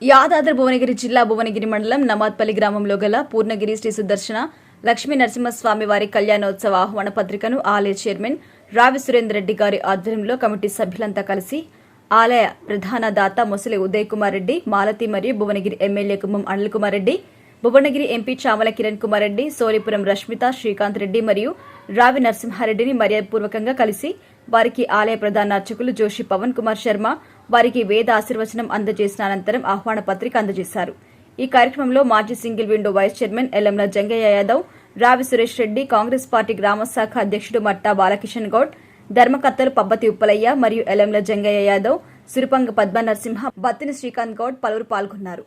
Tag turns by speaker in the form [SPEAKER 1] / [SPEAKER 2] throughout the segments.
[SPEAKER 1] యాదాద్రి భువనగిరి జిల్లా భువనగిరి మండలం నమాద్పల్లి గ్రామంలో గల పూర్ణగిరి శ్రీ సుదర్శన లక్ష్మీ నరసింహస్వామి వారి కళ్యాణోత్సవ ఆహ్వాన పత్రికను ఆలయ చైర్మన్ రావి సురేందర్ రెడ్డి గారి ఆధ్వర్యంలో కమిటీ సభ్యులంతా కలిసి ఆలయ ప్రధాన దాత ముసలి ఉదయ్ కుమార్ రెడ్డి, మాలతి మరియు భువనగిరి ఎమ్మెల్యే కుమ్మం అనిల్ కుమార్ రెడ్డి, భువనగిరి ఎంపీ చామల కిరణ్ కుమార్ రెడ్డి, సోలిపురం రష్మిత, శ్రీకాంత్ రెడ్డి మరియు రావి నరసింహారెడ్డిని మర్యాదపూర్వకంగా కలిసి వారికి ఆలయ ప్రధాన అర్చకులు జోషి పవన్ కుమార్ శర్మ వారికి వేద ఆశీర్వచనం అందజేసిన అనంతరం ఆహ్వాన పత్రిక అందజేశారు. ఈ కార్యక్రమంలో మాజీ single window vice chairman Yellamla Jangaiah Yadav, Ravi Suresh Reddy, Congress party గ్రామ శాఖ అధ్యక్షుడు మట్టా బాలకిషన్ గౌడ్, ధర్మకర్తలు పబ్బతి ఉప్పలయ్య మరియు ఎల్లంల జంగయ్య యాదవ్, సిరుపంగ పద్మ నరసింహ, బత్తిని శ్రీకాంత్ గౌడ్ పలువురు పాల్గొన్నారు.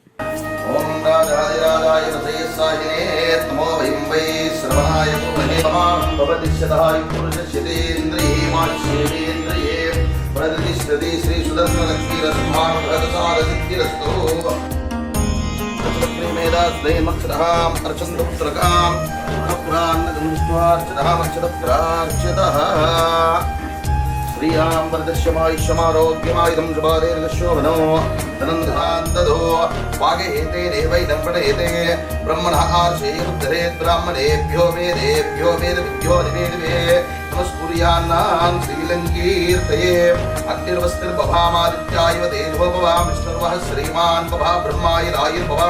[SPEAKER 2] प्रतिष्ठति श्री सुदर्शन लक्ष्मी नरसिंहानुग्रहसारसिद्धिरस्तु मेधास्तेमक्षरहाम् अर्चन्तपुत्रकाम् पुरान्नगन्ष्ट्वार्चितः श्रियां वरदस्यमायुष्यमारोग्यमायुधं शुभादेर्गशोभनो धनन्धान्तदो वागेते देवैनं प्रणेते ब्रह्मणः आर्षे बुद्धरेत् ब्राह्मणेभ्यो वेदेभ्यो वेदविद्यो निवेदवे नमस्कुर्यान्नां श्रीलङ्कीर्तये अग्निर्वस्तिर्बभामादित्यायव तेजो भवा विष्णुर्वः श्रीमान् भवा ब्रह्मायुरायुर्भवा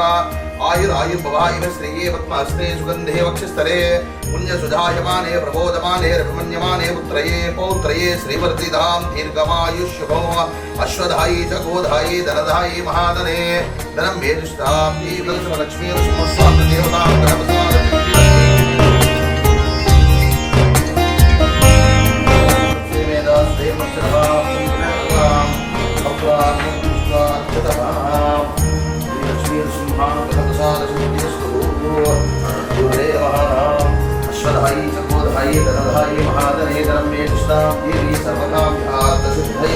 [SPEAKER 2] आयुरायुर्भवायुः श्रिये पद्महस्ते सुगन्धे वक्षस्थले पुण्यसुधायमाने प्रबोधमाने रभिमन्यमाने पुत्रये पौत्रये श्रीवर्धिधां दीर्घमायुष्युभो अश्वधायी च गोधायी धनधायी महाधने धनं मेजुष्टां दीर्घलक्ष्मी नरसिंहस्वामिदेवतां अश्वधायी चकोधायी धनधायी महाधने धनं मे दुष्टां देवी सर्वकाम्यार्थसिद्धये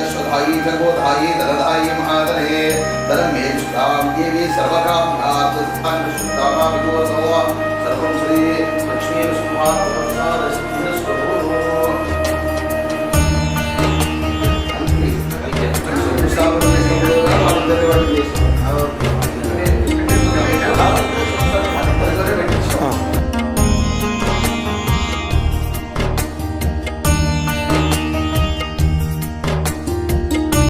[SPEAKER 2] अश्वधायी चकोधायी धनधायी महाधने धनं मे दुष्टां देवी सर्वकाम्यार्थसिद्धये सर्वं श्री लक्ष्मी नरसिंहानुग्रहसारसिद्धिरस्तु।